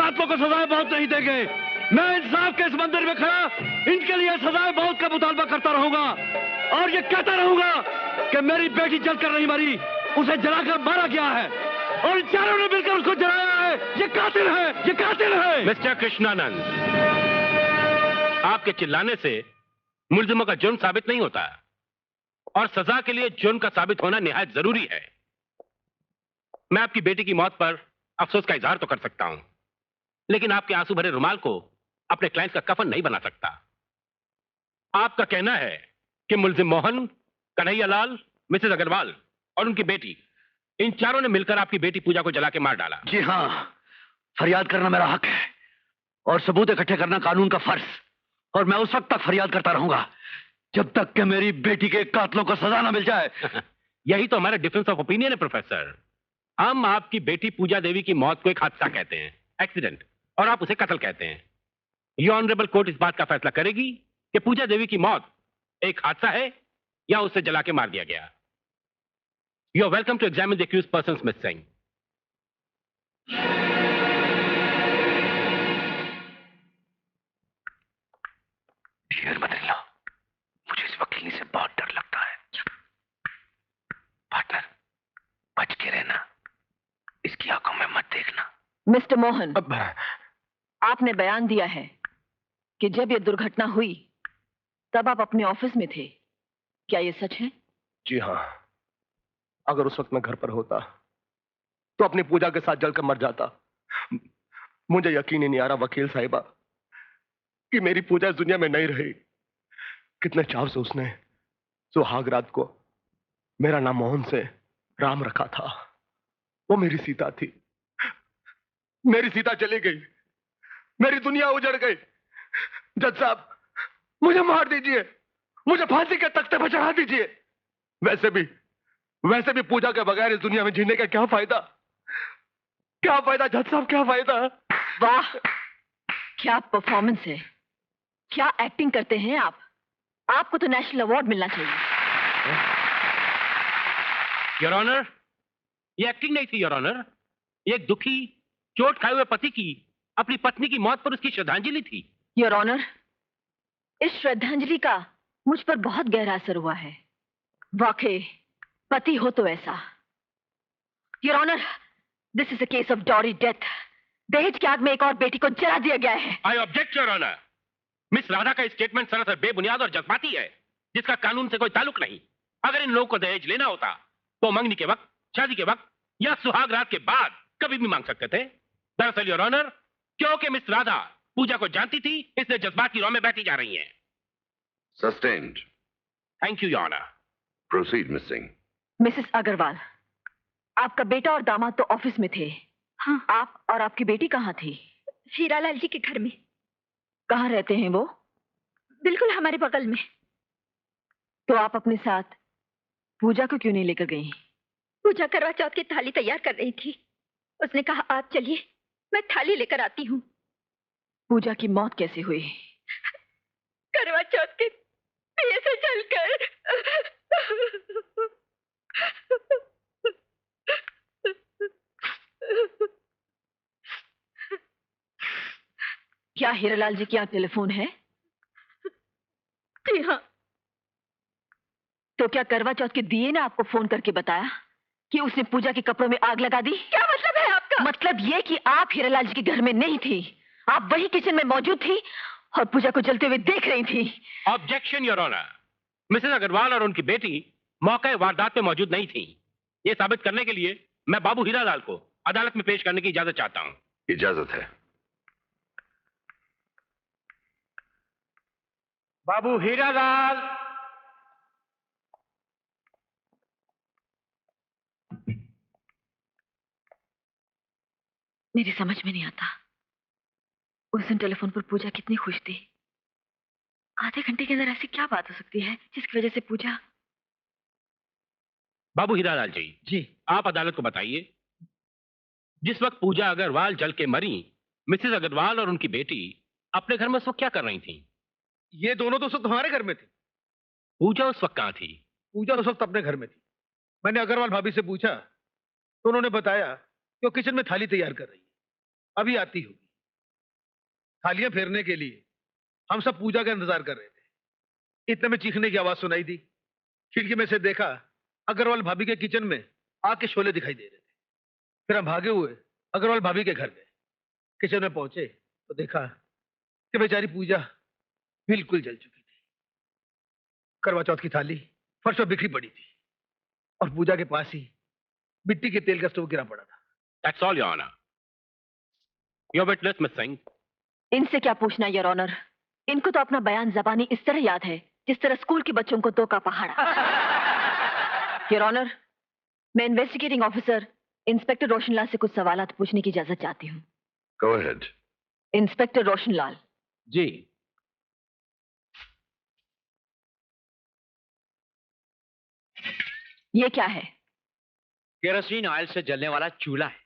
कातलों को सजाएं बहुत नहीं देंगे। मैं इंसाफ के इस मंदिर में खड़ा इनके लिए सजाएं बहुत का मुतालबा करता रहूंगा और ये कहता रहूंगा कि मेरी बेटी जलकर नहीं मरी, उसे जलाकर मारा गया है और इन चारों ने मिलकर उसको जलाया है। ये कातिल है, ये कातिल है। मिस्टर कृष्णानंद, आपके चिल्लाने से मुल्जिमों का जुर्म साबित नहीं होता और सजा के लिए जुर्म का साबित होना निहायत जरूरी है। मैं आपकी बेटी की मौत पर अफसोस का इजहार तो कर सकता हूं, लेकिन आपके आंसू भरे रुमाल को अपने क्लाइंट का कफन नहीं बना सकता। आपका कहना है कि मुल्जिम मोहन, कन्हैयालाल, मिसेस अग्रवाल और उनकी बेटी, इन चारों ने मिलकर आपकी बेटी पूजा को जला के मार डाला। जी हां, फरियाद करना मेरा हक है और सबूत इकट्ठे करना कानून का फर्ज, और मैं उस वक्त तक फरियाद करता रहूंगा जब तक कि मेरी बेटी के कातलों को सजा ना मिल जाए। यही तो हमारा डिफरेंस ऑफ ओपिनियन है प्रोफेसर। हम आपकी बेटी पूजा देवी की मौत को एक हादसा कहते हैं, एक्सीडेंट, और आप उसे कत्ल कहते हैं। ये ऑनरेबल कोर्ट इस बात का फैसला करेगी कि पूजा देवी की मौत एक हादसा है या उसे जला के मार दिया गया। You are welcome to examine the accused persons miss Singh. Dear mother in law, मुझे इस वकील से बहुत डर लगता है। पार्टनर, बच के रहना, इसकी आंखों में मत देखना। मिस्टर मोहन, आपने बयान दिया है कि जब यह दुर्घटना हुई तब आप अपने ऑफिस में थे, क्या यह सच है? जी हाँ, अगर उस वक्त मैं घर पर होता तो अपनी पूजा के साथ जलकर मर जाता। मुझे यकीन ही नहीं आ रहा वकील साहिबा कि मेरी पूजा इस दुनिया में नहीं रही। कितने चाव से उसने सुहाग रात को मेरा नाम मोहन से राम रखा था। वो मेरी सीता थी। मेरी सीता चली गई, मेरी दुनिया उजड़ गई। जज साहब, मुझे मार दीजिए, मुझे फांसी के तख्ते पर चढ़ा दीजिए। वैसे भी पूजा के बगैर इस दुनिया में जीने का क्या फायदा? क्या फायदा जज साहब, क्या फायदा? वाह, क्या परफॉर्मेंस है, क्या एक्टिंग करते हैं आप। आपको तो नेशनल अवार्ड मिलना चाहिए। योर ऑनर, ये एक्टिंग नहीं थी योर ऑनर, ये एक दुखी, चोट खाए हुए पति की अपनी पत्नी की मौत पर उसकी श्रद्धांजलि थी। योर ऑनर, इस श्रद्धांजलि का मुझ पर बहुत गहरा असर हुआ है। वाकई पति हो तो ऐसा। Your honour, this is a case of dowry death. दहेज की आग में एक और बेटी को जला दिया गया है। I object your honour. Miss Radha का स्टेटमेंट सरासर बेबुनियाद और जज्बाती है, जिसका कानून से कोई ताल्लुक नहीं। अगर इन लोगों को दहेज लेना होता तो मंगनी के वक्त, शादी के वक्त या सुहाग रात के बाद कभी भी मांग सकते थे। दरअसल योर ऑनर, क्योंकि मिस राधा पूजा को जानती थी, इसलिए जज्बात की रौ में बैठी जा रही हैं। Sustained. Thank you your honour. Proceed miss Singh. Mrs Agrawal, आपका बेटा और दामाद तो ऑफिस में थे। हाँ। आप और आपकी बेटी कहाँ थी? हीरालाल जी के घर में। कहाँ रहते हैं वो? बिल्कुल हमारे बगल में। तो आप अपने साथ पूजा को क्यों नहीं लेकर गई? पूजा करवा चौथ की थाली तैयार कर रही थी। उसने कहा आप चलिए, मैं थाली लेकर आती हूँ। पूजा की मौत कैसे हुई? करवा चौथ के दिए से जलकर। क्या हीरालाल जी के यहाँ टेलीफोन है? जी हाँ। तो क्या करवा चौथ के दिए ने आपको फोन करके बताया कि उसने पूजा के कपड़ों में आग लगा दी? क्या मतलब है आपका? मतलब ये कि आप हीरालाल जी के घर में नहीं थी, आप वही किचन में मौजूद थी और पूजा को जलते हुए देख रही थी। Objection your honour. Mrs Agrawal और उनकी बेटी मौके वारदात में मौजूद नहीं थी। ये साबित करने के लिए मैं बाबू हीरालाल को अदालत में पेश करने की इजाजत चाहता हूं। इजाजत है। बाबू हीरालाल। मेरी समझ में नहीं आता, उस दिन टेलीफोन पर पूजा कितनी खुश थी। आधे घंटे के अंदर ऐसी क्या बात हो सकती है जिसकी वजह से पूजा। बाबू हीरालाल जी, आप अदालत को बताइए, जिस वक्त पूजा अग्रवाल जल के मरी, मिसेस अग्रवाल और उनकी बेटी अपने घर में उस वक्त क्या कर रही थी? ये दोनों तो उस वक्त हमारे घर में थे। पूजा उस वक्त कहां थी? पूजा उस वक्त अपने घर में थी। मैंने अग्रवाल भाभी से पूछा तो उन्होंने बताया कि वो किचन में थाली तैयार कर रही है, अभी आती होगी। थालियां फेरने के लिए हम सब पूजा का इंतजार कर रहे थे। इतने में चीखने की आवाज सुनाई दी। खिड़की में से देखा, अग्रवाल भाभी के किचन में आग के शोले दिखाई दे रहे थे। फिर हम भागे हुए अग्रवाल भाभी के घर गए। किचन में पहुंचे तो देखा कि बेचारी पूजा बिल्कुल जल चुकी थी। करवा चौथ की थाली फर्श पर बिखरी पड़ी थी और पूजा के पास ही मिट्टी के तेल का स्टोव गिरा पड़ा था। That's all, Your Honor. Your witness, Miss Singh. इनसे क्या पूछना योर ऑनर, इनको तो अपना बयान जबानी इस तरह याद है जिस तरह स्कूल के बच्चों को 2 का पहाड़ा। योर ऑनर, मैं इन्वेस्टिगेटिंग ऑफिसर इंस्पेक्टर रोशनलाल से कुछ सवालात पूछने की इजाजत चाहती हूँ। Go ahead. इंस्पेक्टर रोशनलाल। जी। ये क्या है? केरोसिन ऑयल से जलने वाला चूल्हा है।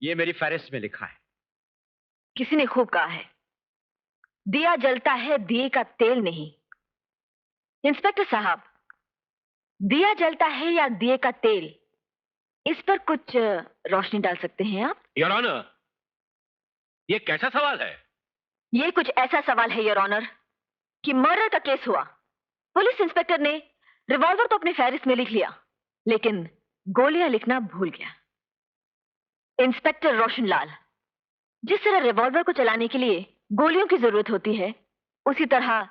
ये मेरी फहरिस्त में लिखा है। किसी ने खूब कहा है, दिया जलता है दिए का तेल नहीं। इंस्पेक्टर साहब, दिया जलता है या दिए का तेल, इस पर कुछ रोशनी डाल सकते हैं आप? योर ऑनर, ये कैसा सवाल है? ये कुछ ऐसा सवाल है योर ऑनर कि मर्डर का केस हुआ, पुलिस इंस्पेक्टर ने रिवॉल्वर तो अपने फहरिस्त में लिख लिया, लेकिन गोलियां लिखना भूल गया। इंस्पेक्टर रोशनलाल, जिस तरह रिवॉल्वर को चलाने के लिए गोलियों की जरूरत होती है, उसी तरह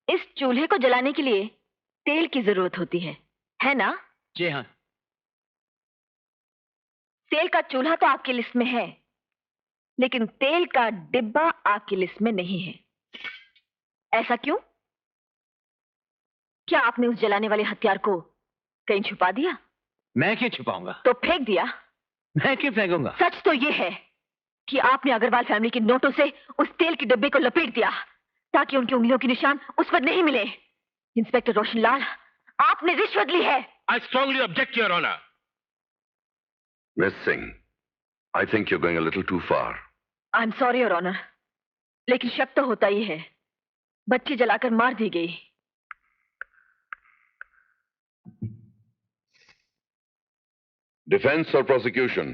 इस चूल्हे को जलाने के लिए तेल की जरूरत होती है ना? जी हाँ। तेल का चूल्हा तो आपकी लिस्ट में है, लेकिन तेल का डिब्बा आपकी लिस्ट में नहीं है। ऐसा क्यों? क्या आपने उस जलाने वाले हथियार को कहीं छुपा दिया? मैं क्यों छुपाऊंगा? तो फेंक दिया? मैं क्यों फेंकूंगा? सच तो ये है कि आपने अग्रवाल फैमिली के नोटों से उस तेल के डिब्बे को लपेट दिया ताकि उनकी उंगलियों के निशान उस पर नहीं मिले। इंस्पेक्टर रोशनलाल, आपने रिश्वत ली है। I strongly object, Your Honor. Miss Singh, I think you're going a little too far. I am sorry your honour, लेकिन शक तो होता ही है। बच्ची जलाकर मार दी गई। डिफेंस और प्रोसिक्यूशन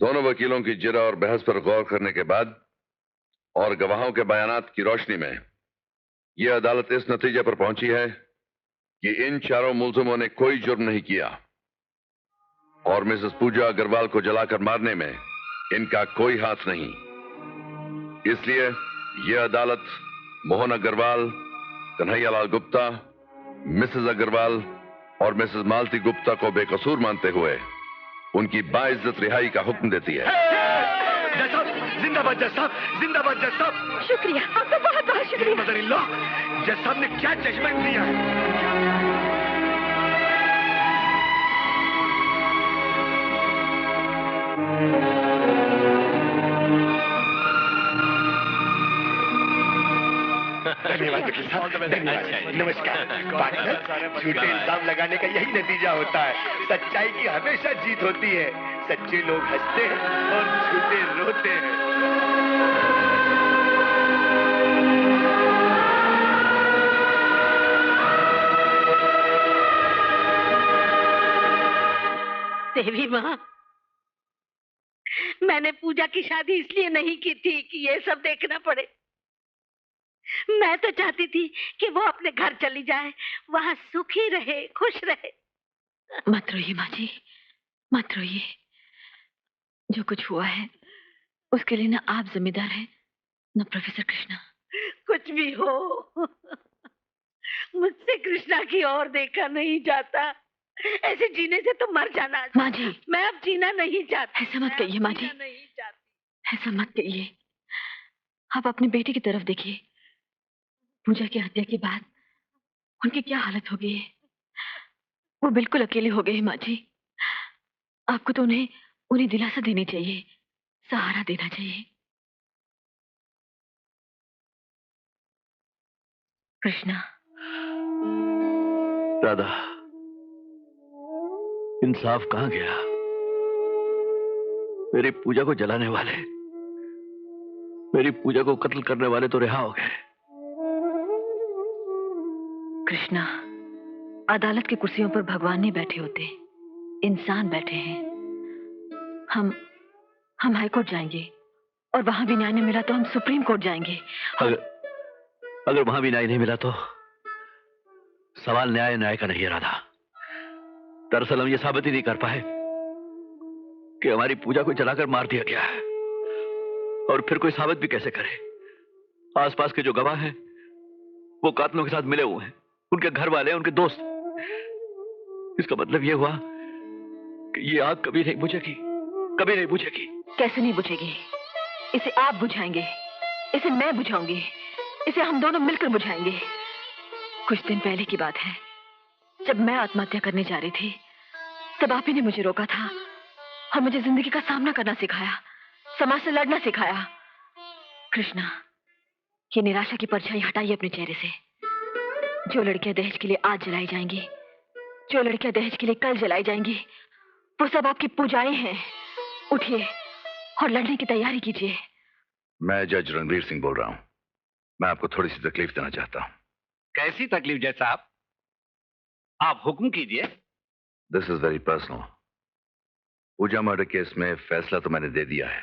दोनों वकीलों की जिरा और बहस पर गौर करने के बाद और गवाहों के बयानात की रोशनी में यह अदालत इस नतीजे पर पहुंची है कि इन चारों मुलजिमों ने कोई जुर्म नहीं किया और मिसेस पूजा अग्रवाल को जलाकर मारने में इनका कोई हाथ नहीं। इसलिए यह अदालत मोहन अग्रवाल, कन्हैयालाल गुप्ता, मिसेस अग्रवाल और मिसेस मालती गुप्ता को बेकसूर मानते हुए उनकी बाइज्जत रिहाई का हुक्म देती है। जज साहब, जिंदाबाद जज साहब, जिंदाबाद जज साहब। शुक्रिया, आपका बहुत बहुत शुक्रिया। मदर इन लॉ, जज साहब ने क्या जजमेंट दिया है? धन्यवाद वकील साहब, धन्यवाद। नमस्कार। पार्टनर, झूठे इल्जाम लगाने का यही नतीजा होता है। सच्चाई की हमेशा जीत होती है। सच्चे लोग हंसते हैं और झूठे रोते हैं। देवी माँ, मैंने पूजा की शादी इसलिए नहीं की थी कि ये सब देखना पड़े। मैं तो चाहती थी कि वो अपने घर चली जाए, वहां सुखी रहे, खुश रहे। मत रोइए माँ जी, मत रोइए। जो कुछ हुआ है उसके लिए ना आप जिम्मेदार हैं ना प्रोफेसर कृष्णा। कुछ भी हो, मुझसे कृष्णा की ओर देखा नहीं जाता। ऐसे जीने से तो मर जाना। माँ जी, मैं अब जीना नहीं चाहती। ऐसा मत कहिए माँ जी, नहीं चाहती। ऐसा मत कहिए। आप अपनी बेटी की तरफ देखिए। पूजा की हत्या के बाद उनकी क्या हालत हो गई है। वो बिल्कुल अकेले हो गए माँ जी। आपको तो उन्हें दिलासा देनी चाहिए, सहारा देना चाहिए। कृष्णा। दादा, इंसाफ कहां गया? मेरी पूजा को जलाने वाले, मेरी पूजा को कत्ल करने वाले तो रिहा हो गए। कृष्णा, अदालत की कुर्सियों पर भगवान नहीं बैठे होते, इंसान बैठे हैं। हम हाईकोर्ट जाएंगे और वहां भी न्याय नहीं मिला तो हम सुप्रीम कोर्ट जाएंगे। अगर वहां भी न्याय नहीं मिला तो सवाल न्याय का नहीं है राधा। दरअसल हम ये साबित ही नहीं कर पाए कि हमारी पूजा को जलाकर मार दिया गया है, और फिर कोई साबित भी कैसे करे? आसपास के जो गवाह हैं वो कातिलों के साथ मिले हुए हैं, उनके घर वाले, उनके दोस्त। इसका मतलब ये हुआ कि ये आग कभी नहीं बुझेगी, कभी नहीं बुझेगी। कैसे नहीं बुझेगी? इसे आप बुझाएंगे, इसे मैं बुझाऊंगी, इसे हम दोनों मिलकर बुझाएंगे। कुछ दिन पहले की बात है, जब मैं आत्महत्या करने जा रही थी तब आप ही ने मुझे रोका था और मुझे जिंदगी का सामना करना सिखाया, समाज से लड़ना सिखाया। कृष्णा, ये निराशा की परछाई हटाइए अपने चेहरे से। जो लड़कियां दहेज के लिए आज जलाई जाएंगी, जो लड़कियां दहेज के लिए कल जलाई जाएंगी, वो सब आपकी पूजाएं हैं। उठिए और लड़ने की तैयारी कीजिए। मैं जज रणवीर सिंह बोल रहा हूं। मैं आपको थोड़ी सी तकलीफ देना चाहता हूं। कैसी तकलीफ जज साहब? आप हुक्म कीजिए। This is very personal. Pooja murder case में फैसला तो मैंने दे दिया है,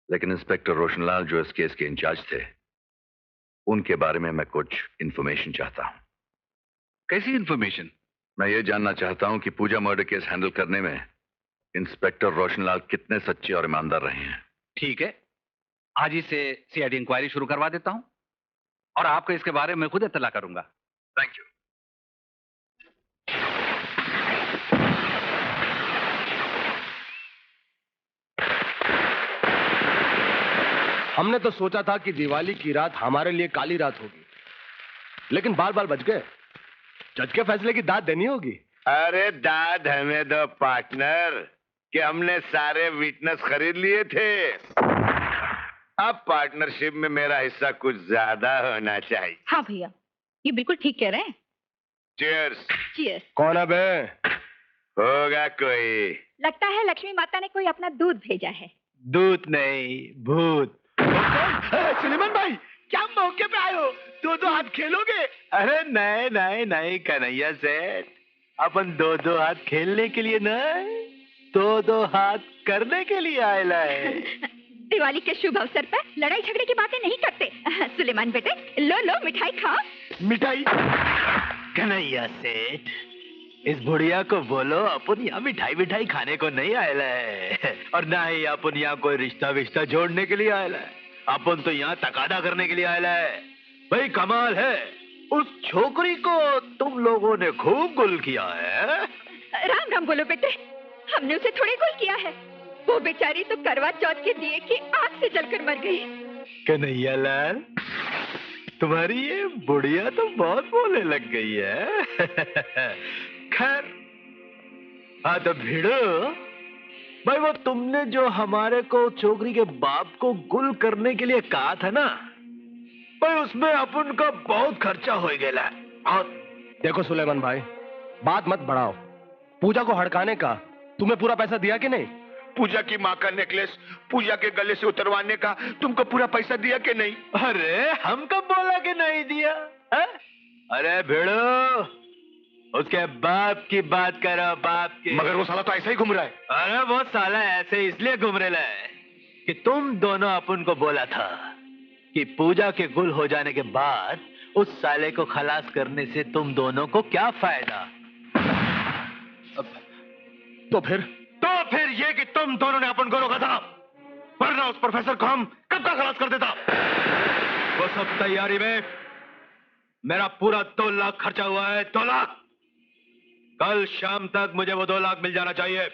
लेकिन इंस्पेक्टर रोशनलाल जो इस केस के इंचार्ज थे, उनके बारे में मैं कुछ इंफॉर्मेशन चाहता हूं। कैसी इंफॉर्मेशन? मैं ये जानना चाहता हूं कि पूजा मर्डर केस हैंडल करने में इंस्पेक्टर रोशनलाल कितने सच्चे और ईमानदार रहे हैं। ठीक है, आज ही से सीआईडी इंक्वायरी शुरू करवा देता हूं और आपको इसके बारे में खुद इत्तला करूंगा। Thank you. हमने तो सोचा था कि दिवाली की रात हमारे लिए काली रात होगी, लेकिन बाल बाल बच गए। जज के फैसले की दाद देनी होगी। अरे दाद हमें दो पार्टनर, कि हमने सारे विटनेस खरीद लिए थे। अब पार्टनरशिप में मेरा हिस्सा कुछ ज्यादा होना चाहिए। हाँ भैया, ये बिल्कुल ठीक कह रहे हैं। चीयर्स। चीयर्स। कौन है बे? होगा कोई। लगता है लक्ष्मी माता ने कोई अपना दूध भेजा है। दूध नहीं, भूत। सुलेमान भाई, क्या मौके पे आए हो? दो हाथ खेलोगे? अरे नहीं कन्हैया सेठ, अपन दो हाथ खेलने के लिए नहीं, दो हाथ करने के लिए आए है। दिवाली के शुभ अवसर पर लड़ाई झगड़े की बातें नहीं करते। सुलेमान बेटे, लो मिठाई खाओ। मिठाई? कन्हैया सेठ, इस बुढ़िया को बोलो अपन यहाँ मिठाई खाने को नहीं आयला है, और ना ही अपन यहाँ कोई रिश्ता जोड़ने के लिए आयला है। अपन तो यहाँ तकादा करने के लिए आयला है। भाई कमाल है, उस छोकरी को तुम लोगों ने खूब गुल किया है। राम राम बोलो बेटे, हमने उसे थोड़ी गुल किया है। वो बेचारी तो करवा चौथ के दिए की आग से जलकर मर गई। कन्हैया लाल, तुम्हारी ये बुढ़िया तो बहुत बोलने लग गई है। खैर, हाँ तो भिड़ो भाई, वो तुमने जो हमारे को छोकरी के बाप को गुल करने के लिए कहा था ना भाई, उसमें अपन का बहुत खर्चा हो गया। और देखो सुलेमान भाई, बात मत बढ़ाओ। पूजा को हड़काने का तुम्हें पूरा पैसा दिया कि नहीं? पूजा की माँ का नेकलेस पूजा के गले से उतरवाने का तुमको पूरा पैसा दिया कि नहीं? अरे हम कब बोला कि नहीं दिया है? अरे भिड़ो, उसके बाप की बात करो, बाप की। मगर वो साला तो ऐसा ही घूम रहा है। अरे वो साला ऐसे इसलिए घूम रहा है कि तुम दोनों अपन को बोला था कि पूजा के गुल हो जाने के बाद उस साले को खलास करने से तुम दोनों को क्या फायदा। तो फिर ये कि तुम दोनों ने अपन को रोका था, वरना उस प्रोफेसर को हम कब का खलास कर देता। वो सब तैयारी में। मेरा पूरा 2 लाख खर्चा हुआ है, 2 लाख। कल शाम तक मुझे वो 2 लाख मिल जाना चाहिए,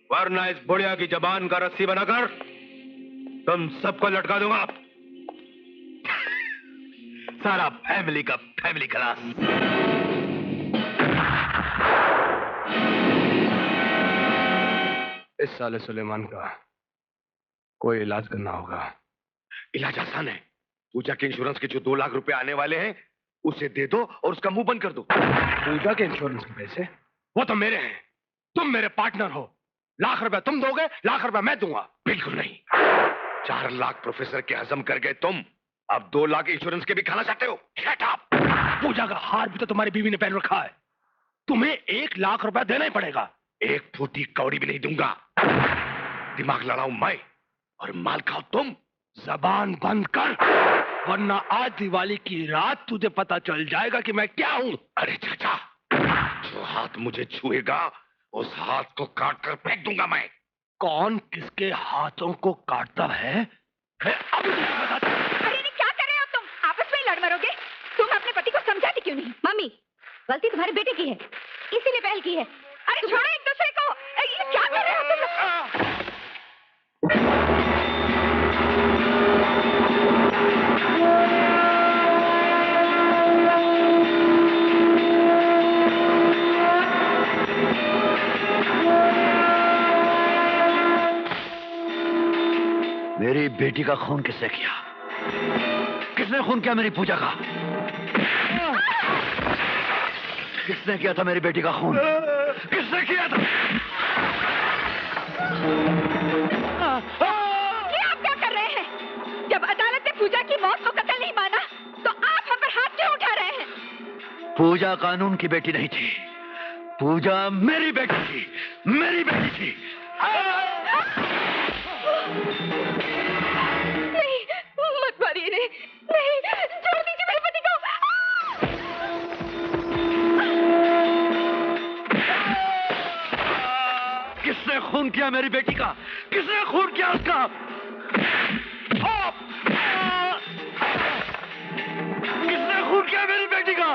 वरना इस बुढ़िया की जबान का रस्सी बनाकर तुम सबको लटका दूंगा। सारा फैमिली का फैमिली खलास। इस साले सुलेमान का कोई इलाज करना होगा। इलाज आसान है। पूजा के इंश्योरेंस के जो 2 लाख रुपए आने वाले हैं उसे दे दो और उसका मुंह बंद कर दो। पूजा के इंश्योरेंस के पैसे वो तो मेरे हैं, तुम मेरे पार्टनर हो। लाख रुपए तुम दोगे, लाख रुपए मैं दूंगा। बिल्कुल नहीं। 4 लाख प्रोफेसर के हजम कर गए तुम, अब 2 लाख इंश्योरेंस के भी खाना चाहते हो? Shut up. पूजा का हार भी तो तुम्हारी बीवी ने पहन रखा है, तुम्हें 1 लाख रुपए देना ही पड़ेगा। 1 फूटी कौड़ी भी नहीं दूंगा। दिमाग लड़ाऊं मैं? और माल खाओ तुम। जबान बंद कर, वरना आज दिवाली की रात तुझे पता चल जाएगा कि मैं क्या हूं। अरे चाचा, जो हाथ मुझे छुएगा उस हाथ को काट कर फेंक दूंगा मैं। कौन किसके हाथों को काटता है अभी तुझे बताता हूं। अरे क्या कर रहे हो तुम? आपस में लड़ मरोगे। तुम अपने पति को समझाती क्यों नहीं? मम्मी, गलती तुम्हारे बेटे की है, इसीलिए पहल की है। अरे छोड़ो एक दूसरे को। ये क्या कर रहे हो तुम लोग? मेरी बेटी का खून किसने किया? किसने खून किया मेरी पूजा का? किसने किया था मेरी बेटी का खून? किसने किया था? ये आप क्या कर रहे हैं? जब अदालत ने पूजा की मौत को कत्ल नहीं माना, तो आप हम पर हाथ क्यों उठा रहे हैं? पूजा कानून की बेटी नहीं थी, पूजा मेरी बेटी थी, मेरी बेटी थी। नहीं, मत मारिए रे। नहीं, छोड़ दीजिए मेरे पति को। किसने खून किया मेरी बेटी का? किसने खून किया उसका? किसने खून किया मेरी बेटी का?